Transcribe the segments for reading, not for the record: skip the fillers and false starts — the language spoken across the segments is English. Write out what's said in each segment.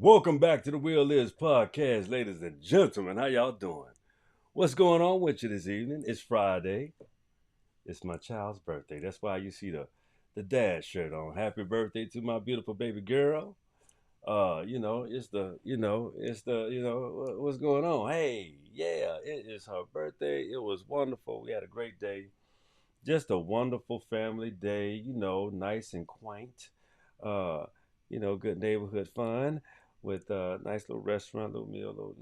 Welcome back to the Will Lives podcast, ladies and gentlemen. How y'all doing? What's going on with you this evening? It's Friday. It's my child's birthday. That's why you see the dad shirt on. Happy birthday to my beautiful baby girl. What's going on? Hey, yeah, it is her birthday. It was wonderful. We had a great day. Just a wonderful family day, nice and quaint. Uh, good neighborhood fun with a nice little restaurant, little meal,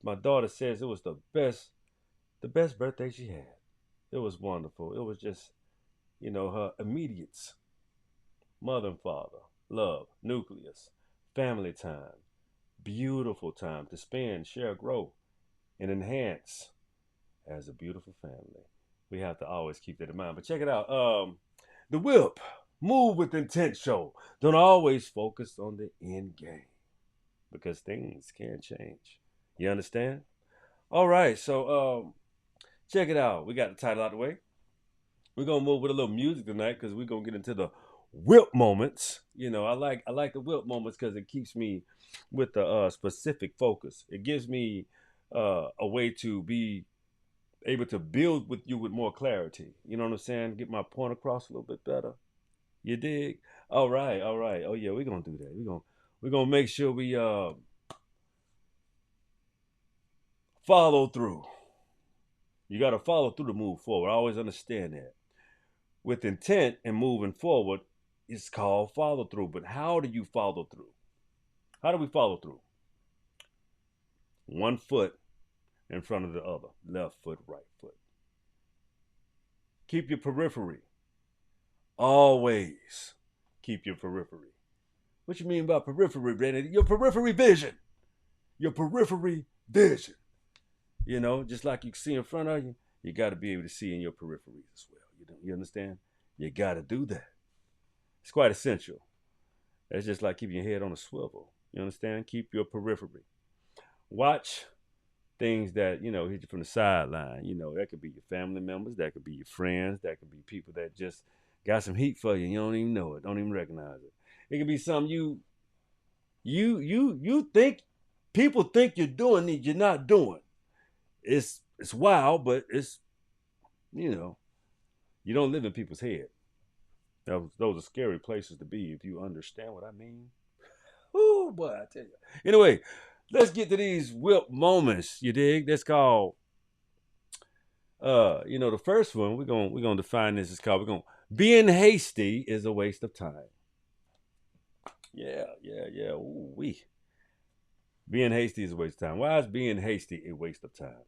My daughter says it was the best birthday she had. It was wonderful. It was just, her immediates, mother and father, love, nucleus, family time, beautiful time to spend, share, grow, and enhance as a beautiful family. We have to always keep that in mind. But check it out. The WIP, Move with Intent show. Don't always focus on the end game because things can change. You understand? All right, so check it out. We got the title out of the way. We're gonna move with a little music tonight because we're gonna get into the WIP moments. I like the WIP moments because it keeps me with the specific focus. It gives me a way to be able to build with you with more clarity. You know what I'm saying? Get my point across a little bit better. You dig? All right, all right. Oh yeah, we're gonna do that. We're gonna make sure we follow through. You gotta follow through to move forward. I always understand that. With intent and moving forward, it's called follow through. But how do you follow through? How do we follow through? One foot in front of the other. Left foot, right foot. Keep your periphery. Always keep your periphery. What you mean by periphery, Brandon? Your periphery vision. Your periphery vision. Just like you see in front of you, you got to be able to see in your peripheries as well. You understand? You got to do that. It's quite essential. That's just like keeping your head on a swivel. You understand? Keep your periphery. Watch things that, hit you from the sideline. That could be your family members, that could be your friends, that could be people that just got some heat for you and you don't even know it, don't even recognize it. It could be something you think people think you're doing that you're not doing. It's wild, but it's you know, you don't live in people's head. Those are scary places to be if you understand what I mean. Oh boy, I tell you. Anyway, let's get to these whip moments. You dig? That's called the first one we're gonna define this is called we're gonna being hasty is a waste of time. Yeah. Ooh, we being hasty is a waste of time. Why is being hasty a waste of time?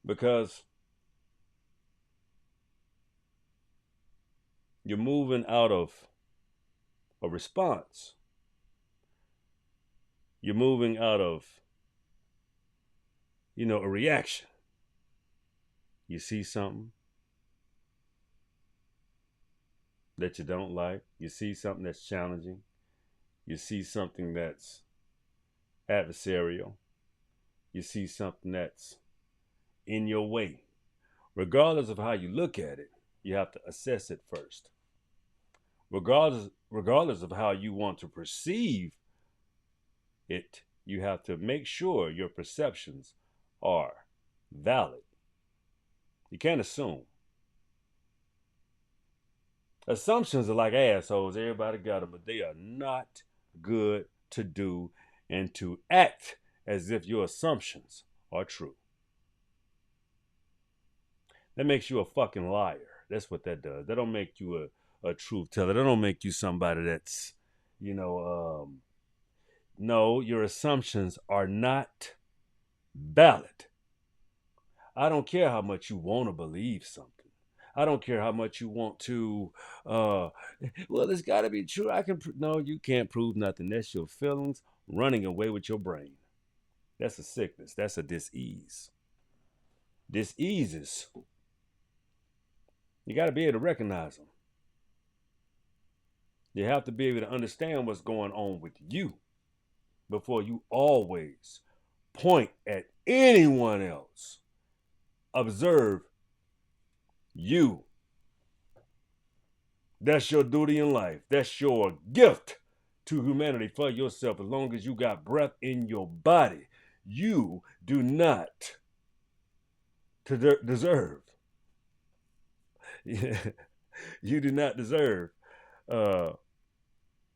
Because you're moving out of a response. You're moving out of, a reaction. You see something that you don't like. You see something that's challenging. You see something that's adversarial. You see something that's in your way. Regardless of how you look at it, you have to assess it first. Regardless of how you want to perceive it, you have to make sure your perceptions are valid. You can't assume. Assumptions are like assholes. Everybody got them, but they are not good to do and to act as if your assumptions are true. That makes you a fucking liar. That's what that does. That don't make you a truth teller. That don't make you somebody that's, no, your assumptions are not valid. I don't care how much you want to believe something. I don't care how much you want to, well, it's got to be true. No, you can't prove nothing. That's your feelings running away with your brain. That's a sickness. That's a dis-ease. Dis-eases. You got to be able to recognize them. You have to be able to understand what's going on with you before you always point at anyone else. Observe you. That's your duty in life. That's your gift to humanity for yourself as long as you got breath in your body. You do not deserve. You do not deserve uh,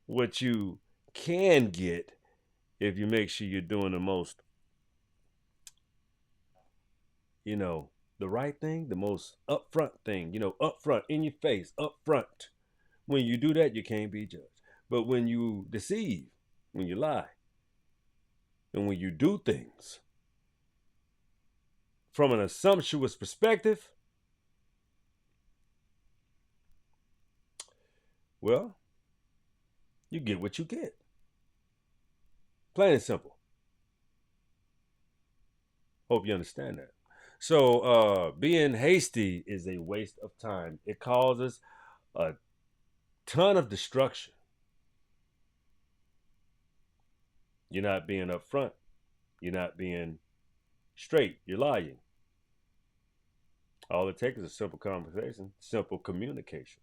what you can get if you make sure you're doing the most, you know, the right thing, the most upfront thing, upfront, in your face, upfront. When you do that, you can't be judged. But when you deceive, when you lie, and when you do things from an assumptuous perspective, well, you get what you get. Plain and simple. Hope you understand that. So, being hasty is a waste of time. It causes a ton of destruction. You're not being upfront. You're not being straight. You're lying. All it takes is a simple conversation, simple communication.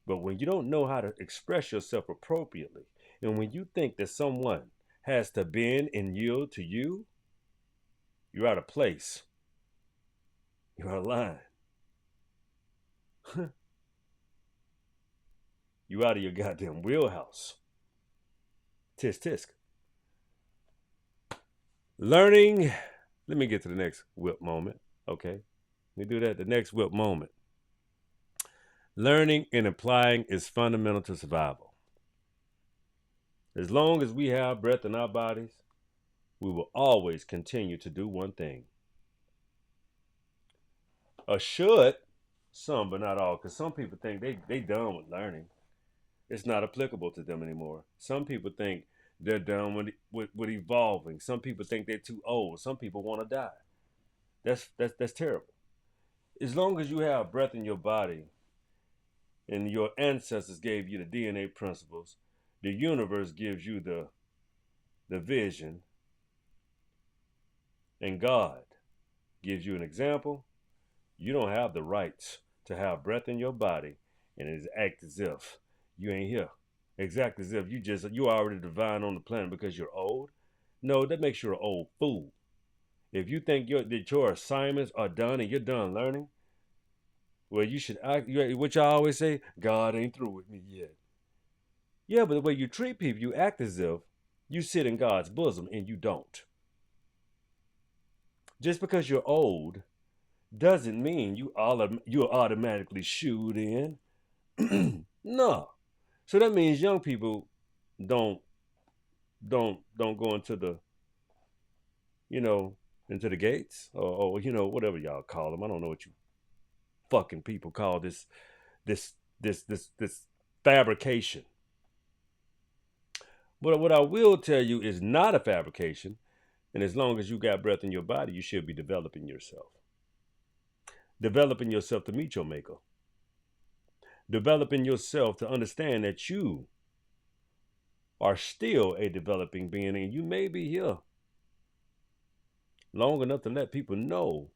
But when you don't know how to express yourself appropriately, and when you think that someone has to bend and yield to you, you're out of place. You're out of line. You out of your goddamn wheelhouse. Tisk tisk. Learning. Let me get to the next WIP moment. Okay. Let me do that. The next WIP moment. Learning and applying is fundamental to survival. As long as we have breath in our bodies, we will always continue to do one thing. Or should, some but not all, because some people think they done with learning. It's not applicable to them anymore. Some people think they're done with evolving. Some people think they're too old. Some people want to die. That's terrible. As long as you have breath in your body and your ancestors gave you the DNA principles, the universe gives you the vision, and God gives you an example, you don't have the rights to have breath in your body and it act as if you ain't here. Exactly as if you already divine on the planet because you're old. No, that makes you an old fool. If you think that your assignments are done and you're done learning, well, you should act. What y'all always say, God ain't through with me yet. Yeah, but the way you treat people, you act as if you sit in God's bosom and you don't. Just because you're old doesn't mean you're automatically shooed in. No. So that means young people don't don't go into the into the gates or whatever y'all call them. I don't know what you fucking people call this this fabrication. But what I will tell you is not a fabrication, and as long as you got breath in your body, you should be developing yourself. Developing yourself to meet your maker. Developing yourself to understand that you are still a developing being and you may be here long enough to let people know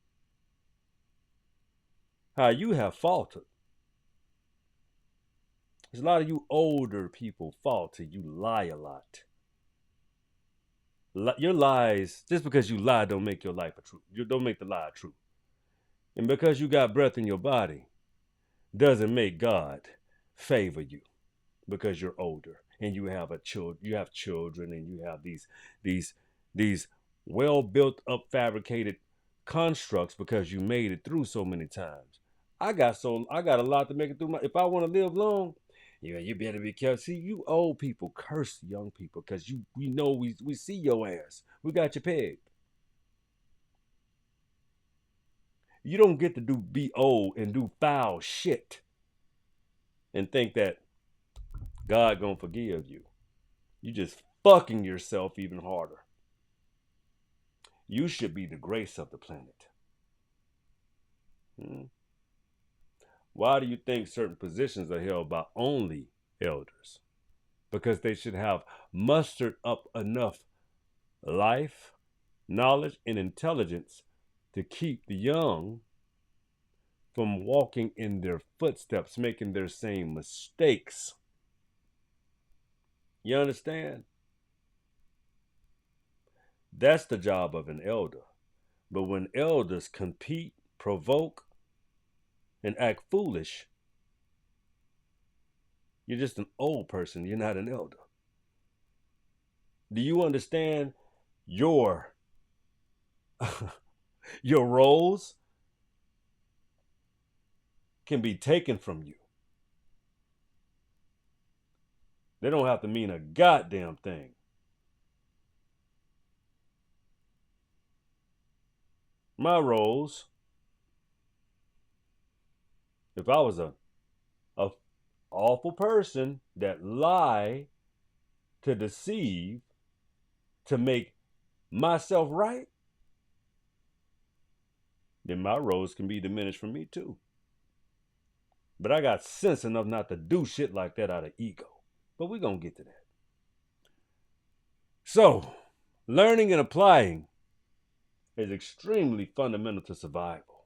how you have faltered. There's a lot of you older people falter. You lie a lot. Your lies, just because you lie, don't make your life a truth. You don't make the lie true. And because you got breath in your body, doesn't make God favor you because you're older and you have children and you have these well built up fabricated constructs because you made it through so many times. I got a lot to make it through. If I want to live long, you better be careful. See, you old people curse young people because we know we see your ass. We got you pegged. You don't get to be old and do foul shit and think that God gonna forgive you. You just fucking yourself even harder. You should be the grace of the planet. Why do you think certain positions are held by only elders? Because they should have mustered up enough life, knowledge, and intelligence to keep the young from walking in their footsteps, making their same mistakes. You understand? That's the job of an elder. But when elders compete, provoke, and act foolish, you're just an old person. You're not an elder. Do you understand your your roles can be taken from you? They don't have to mean a goddamn thing. My roles, if I was a awful person that lie to deceive to make myself right, then my roles can be diminished from me too. But I got sense enough not to do shit like that out of ego. But we're going to get to that. So, learning and applying is extremely fundamental to survival.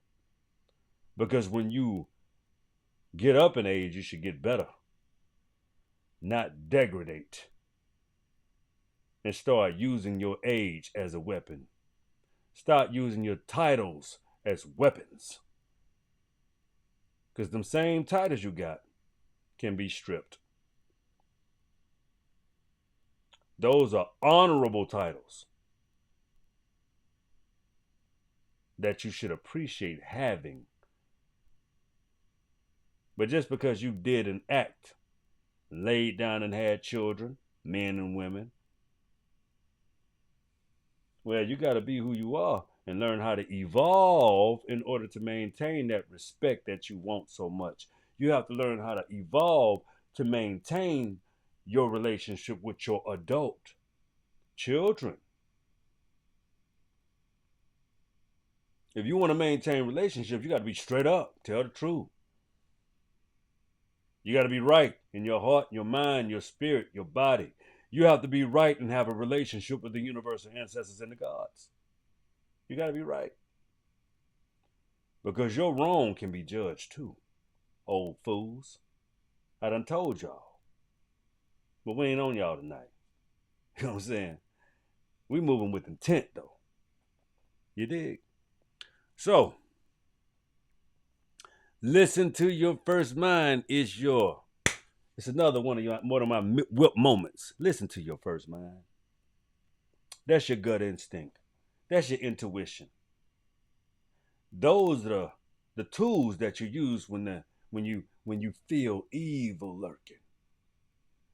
Because when you get up in age, you should get better, not degrade, and start using your age as a weapon. Start using your titles as weapons. Because them same titles you got can be stripped. Those are honorable titles that you should appreciate having. But just because you did an act, laid down and had children, men and women, well, you got to be who you are and learn how to evolve in order to maintain that respect that you want so much. You have to learn how to evolve to maintain your relationship with your adult children. If you want to maintain relationships, you got to be straight up, tell the truth. You got to be right in your heart, your mind, your spirit, your body. You have to be right and have a relationship with the universal ancestors and the gods. You got to be right. Because your wrong can be judged too, old fools. I done told y'all. But we ain't on y'all tonight. You know what I'm saying? We moving with intent though. You dig? So, listen to your first mind is your. It's another one of my WIP moments. Listen to your first mind. That's your gut instinct. That's your intuition. Those are the tools that you use when you feel evil lurking.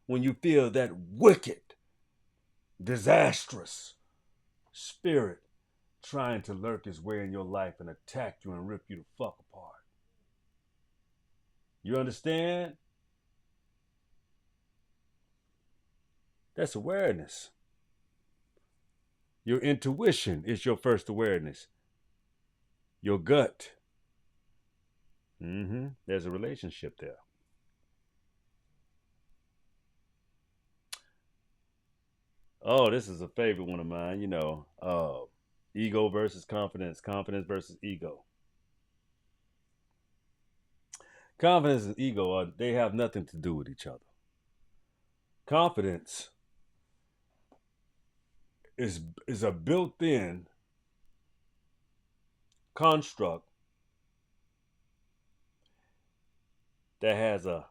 When you feel that wicked, disastrous spirit trying to lurk his way in your life and attack you and rip you the fuck apart. You understand? That's awareness. Your intuition is your first awareness. Your gut. There's a relationship there. Oh, this is a favorite one of mine. Ego versus confidence, confidence versus ego. Confidence and ego they have nothing to do with each other. Confidence is a built-in construct that has a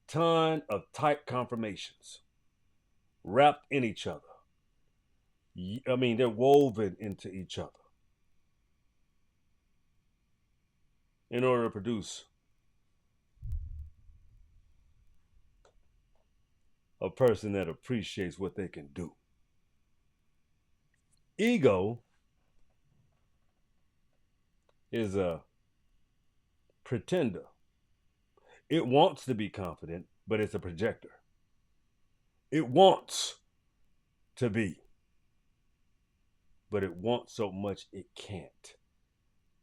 ton of type confirmations wrapped in each other. I mean, they're woven into each other in order to produce a person that appreciates what they can do. Ego is a pretender. It wants to be confident, but it's a projector. It wants to be, but it wants so much it can't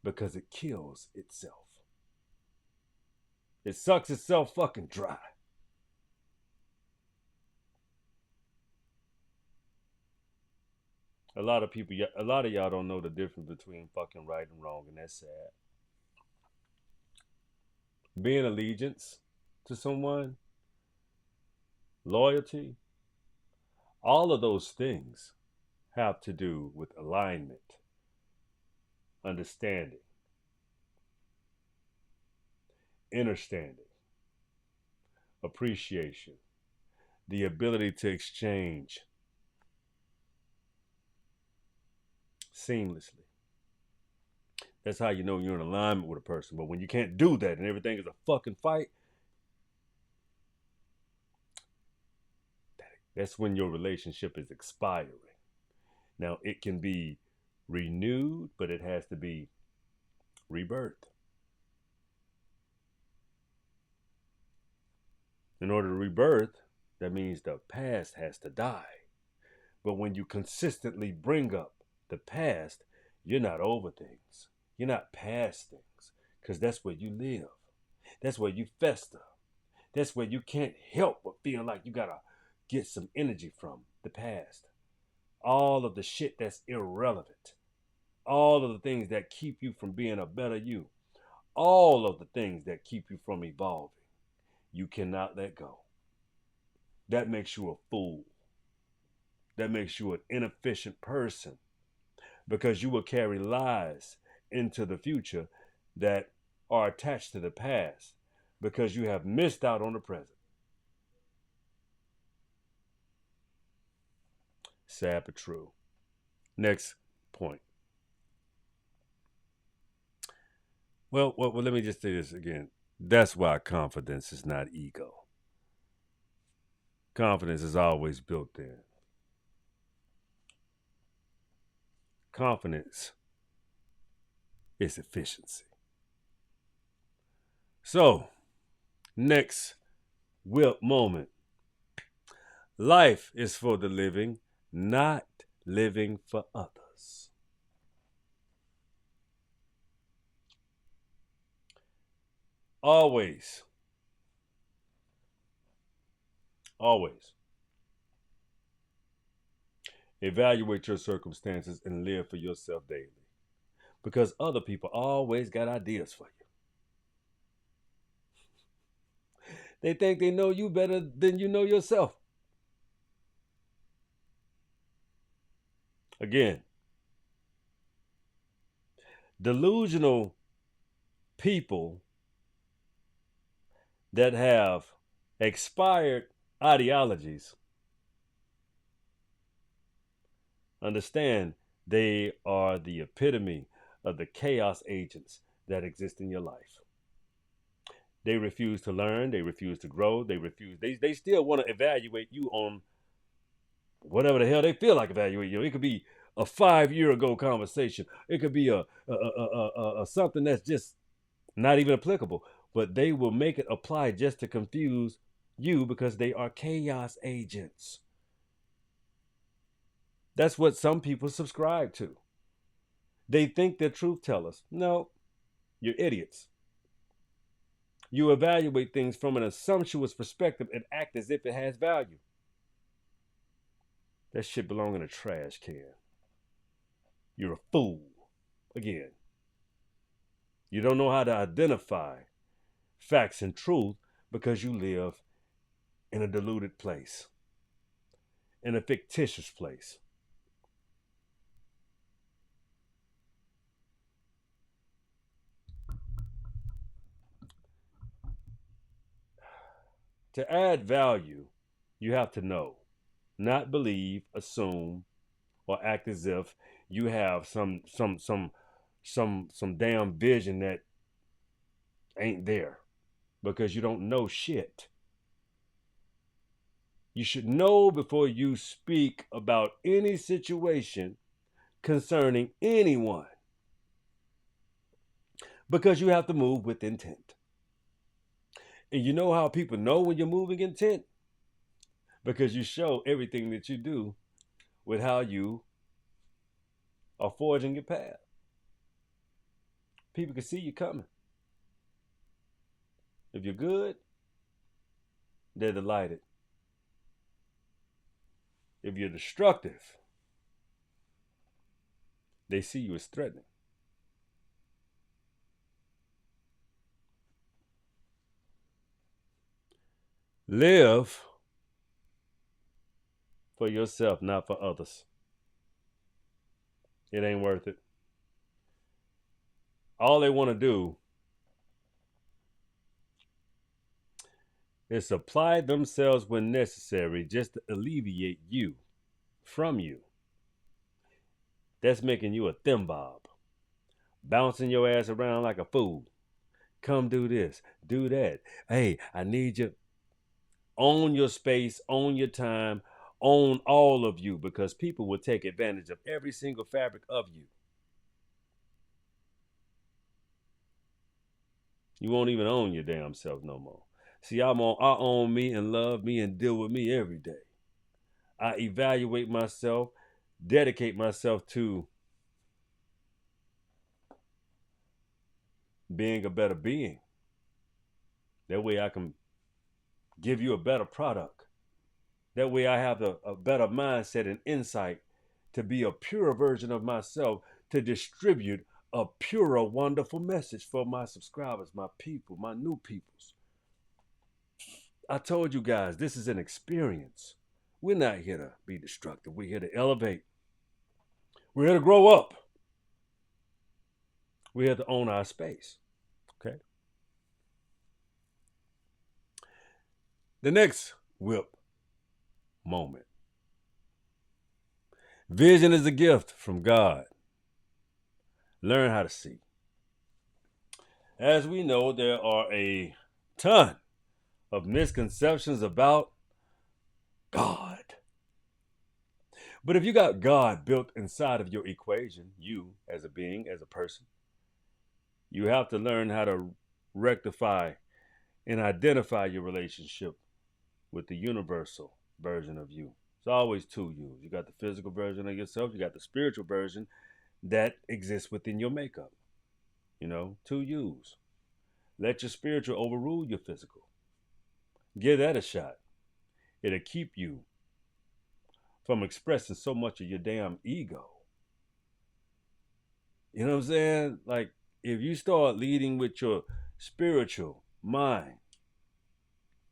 because it kills itself. It sucks itself fucking dry. A lot of y'all don't know the difference between fucking right and wrong, and that's sad. Being allegiance to someone, loyalty, All of those things have to do with alignment, understanding, understanding, appreciation, the ability to exchange seamlessly. That's how you know you're in alignment with a person. But when you can't do that and everything is a fucking fight, that's when your relationship is expiring. Now, it can be renewed, but it has to be rebirthed. In order to rebirth, that means the past has to die. But when you consistently bring up the past, you're not over things. You're not past things because that's where you live. That's where you fester. That's where you can't help but feel like you gotta get some energy from the past. All of the shit that's irrelevant. All of the things that keep you from being a better you. All of the things that keep you from evolving. You cannot let go. That makes you a fool. That makes you an inefficient person because you will carry lies into the future that are attached to the past because you have missed out on the present. Sad but true. Next point. Well, let me just say this again. That's why confidence is not ego. Confidence is always built in. Confidence is efficiency. So, next WIP moment. Life is for the living, not living for others. Always, always evaluate your circumstances and live for yourself daily because other people always got ideas for you. They think they know you better than you know yourself. Again, delusional people that have expired ideologies understand they are the epitome of the chaos agents that exist in your life. They refuse to learn, they refuse to grow, they still want to evaluate you on whatever the hell they feel like evaluating you. It could be a 5 year ago conversation. It could be a something that's just not even applicable, but they will make it apply just to confuse you because they are chaos agents. That's what some people subscribe to. They think they're truth tellers. No, you're idiots. You evaluate things from an assumptuous perspective and act as if it has value. That shit belong in a trash can. You're a fool. Again, you don't know how to identify facts and truth because you live in a deluded place, in a fictitious place. To add value, you have to know, not believe, assume, or act as if you have some damn vision that ain't there because you don't know shit. You should know before you speak about any situation concerning anyone because you have to move with intent. And you know how people know when you're moving intent? Because you show everything that you do with how you are forging your path. People can see you coming. If you're good, they're delighted. If you're destructive, they see you as threatening. Live for yourself, not for others. It ain't worth it. All they want to do is supply themselves when necessary just to alleviate you from you. That's making you a thimbob, bouncing your ass around like a fool. Come do this, do that. Hey, I need you. Own your space, own your time, own all of you because people will take advantage of every single fabric of you. You won't even own your damn self no more. See, I own me and love me and deal with me every day. I evaluate myself, dedicate myself to being a better being. That way I can give you a better product. That way I have a better mindset and insight to be a purer version of myself to distribute a purer, wonderful message for my subscribers, my people, my new peoples. I told you guys, this is an experience. We're not here to be destructive. We're here to elevate. We're here to grow up. We're here to own our space. Okay. The next WIP moment. Vision is a gift from God. Learn how to see. As we know, there are a ton of misconceptions about God. But if you got God built inside of your equation, you as a being, as a person, you have to learn how to rectify and identify your relationship with the universal version of you. It's always two yous. You got the physical version of yourself, you got the spiritual version that exists within your makeup. You know, two yous. Let your spiritual overrule your physical. Give that a shot. It'll keep you from expressing so much of your damn ego. You know what I'm saying? Like, if you start leading with your spiritual mind,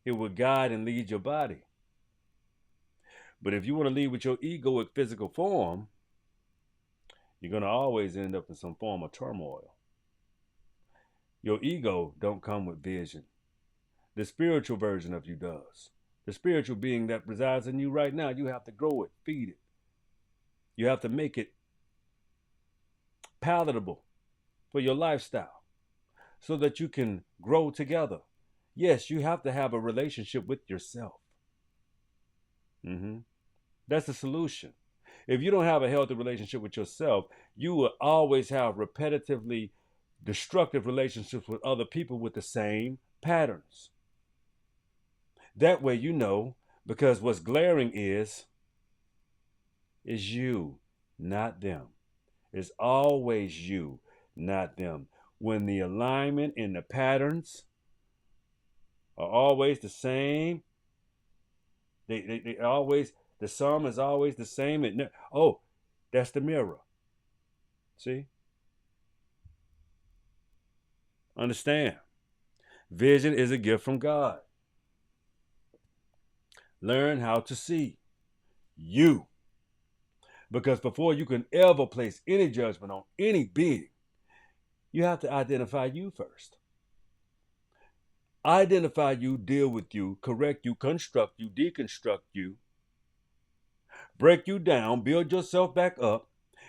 it will guide and lead your body. But if you want to lead with your egoic physical form, you're going to always end up in some form of turmoil. Your ego don't come with vision. The spiritual version of you does. The spiritual being that resides in you right now, you have to grow it, feed it. You have to make it palatable for your lifestyle so that you can grow together. Yes, you have to have a relationship with yourself. That's the solution. If you don't have a healthy relationship with yourself, you will always have repetitively destructive relationships with other people with the same patterns. That way you know, because what's glaring is you, not them. It's always you, not them. When the alignment and the patterns are always the same, they always, the sum is always the same. Oh, that's the mirror. See? Understand. Vision is a gift from God. Learn how to see you. Because before you can ever place any judgment on any being, you have to identify you first. Identify you, deal with you, correct you, construct you, deconstruct you, break you down, build yourself back up.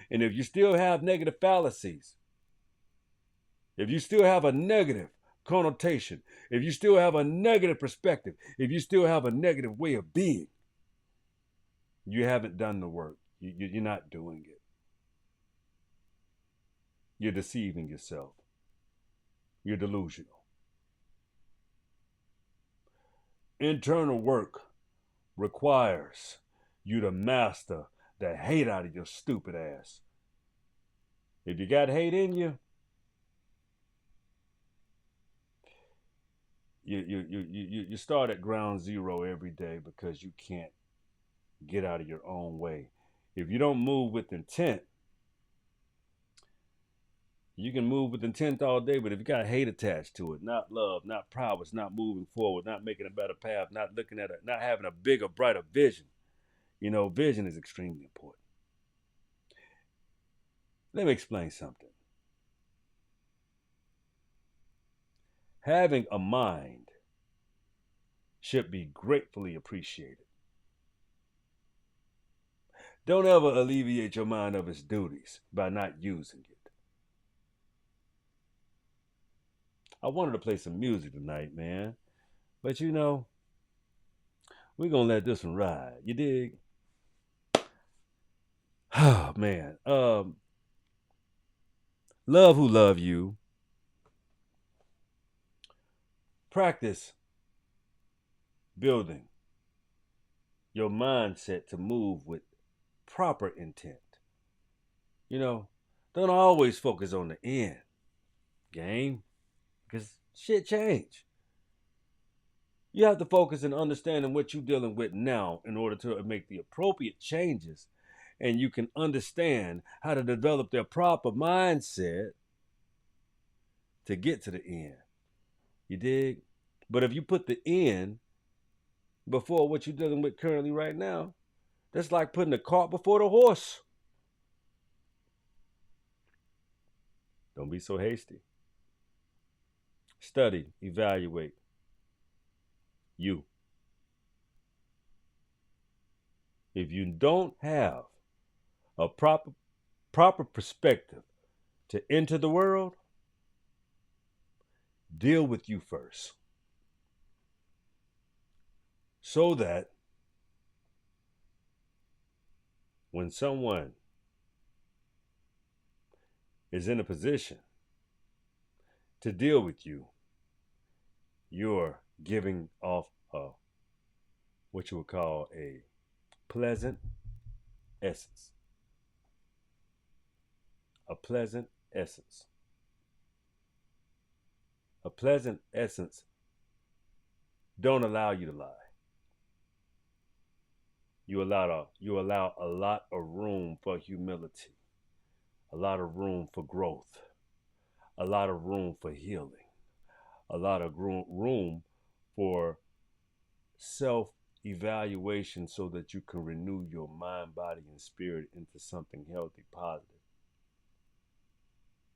And if you still have negative fallacies, if you still have a negative connotation, if you still have a negative perspective, if you still have a negative way of being, you haven't done the work. You're not doing it. You're deceiving yourself. You're delusional. Internal work requires you to master the hate out of your stupid ass. If you got hate in you, you start at ground zero every day because you can't get out of your own way. If you don't move with intent, you can move with intent all day, but if you got hate attached to it, not love, not prowess, not moving forward, not making a better path, not looking at it, not having a bigger, brighter vision, Vision is extremely important. Let me explain something. Having a mind should be gratefully appreciated. Don't ever alleviate your mind of its duties by not using it. I wanted to play some music tonight, man. But we're gonna let this one ride. You dig? Oh man. Love who love you. Practice building your mindset to move with proper intent. You know, don't always focus on the end game because shit change. You have to focus on understanding what you're dealing with now in order to make the appropriate changes. And you can understand how to develop their proper mindset to get to the end. You dig? But if you put the end before what you're dealing with currently right now, that's like putting the cart before the horse. Don't be so hasty. Study, evaluate you. If you don't have a proper perspective to enter the world, deal with you first. So that when someone is in a position to deal with you, you're giving off what you would call a pleasant essence. A pleasant essence. A pleasant essence don't allow you to lie. You allow a lot of room for humility, a lot of room for growth, a lot of room for healing, a lot of room for self evaluation so that you can renew your mind, body, and spirit into something healthy, positive,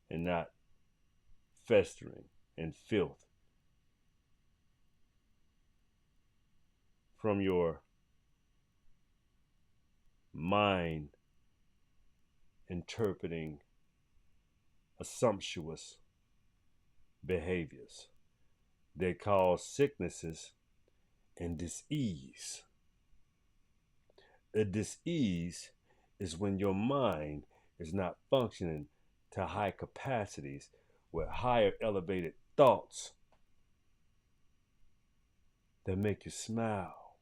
and not festering in filth from your mind interpreting assumptuous behaviors. They cause sicknesses and dis-ease. A dis-ease is when your mind is not functioning to high capacities with higher elevated thoughts that make you smile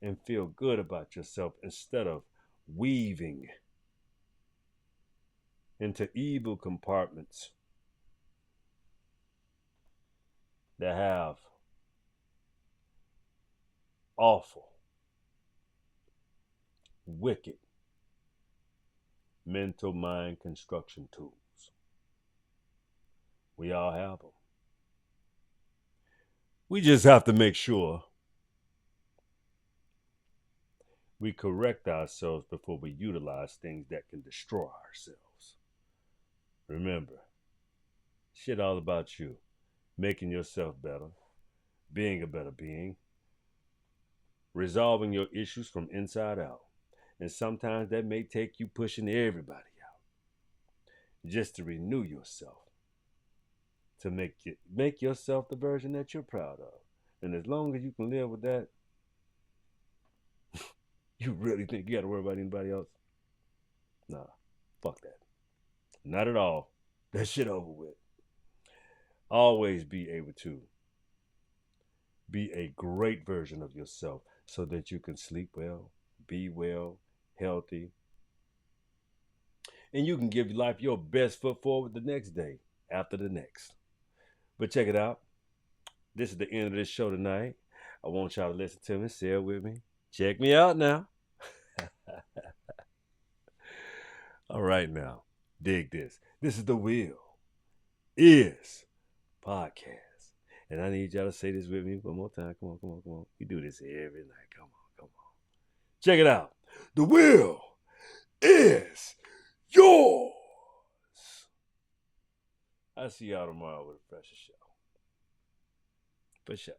and feel good about yourself instead of weaving into evil compartments that have awful, wicked mental mind construction tools. We all have them. We just have to make sure we correct ourselves before we utilize things that can destroy ourselves. Remember, shit all about you, making yourself better, being a better being, resolving your issues from inside out. And sometimes that may take you pushing everybody out just to renew yourself, to make yourself the version that you're proud of. And as long as you can live with that, you really think you got to worry about anybody else? Nah, fuck that. Not at all. That shit over with. Always be able to be a great version of yourself so that you can sleep well, be well, healthy, and you can give life your best foot forward the next day after the next. But check it out. This is the end of this show tonight. I want y'all to listen to me, say it with me. Check me out now. All right now. Dig this. This is the Will Is Podcast. And I need y'all to say this with me one more time. Come on, come on, come on. We do this every night. Come on, come on. Check it out. The wheel is yours. I'll see y'all tomorrow with a fresher show. For sure.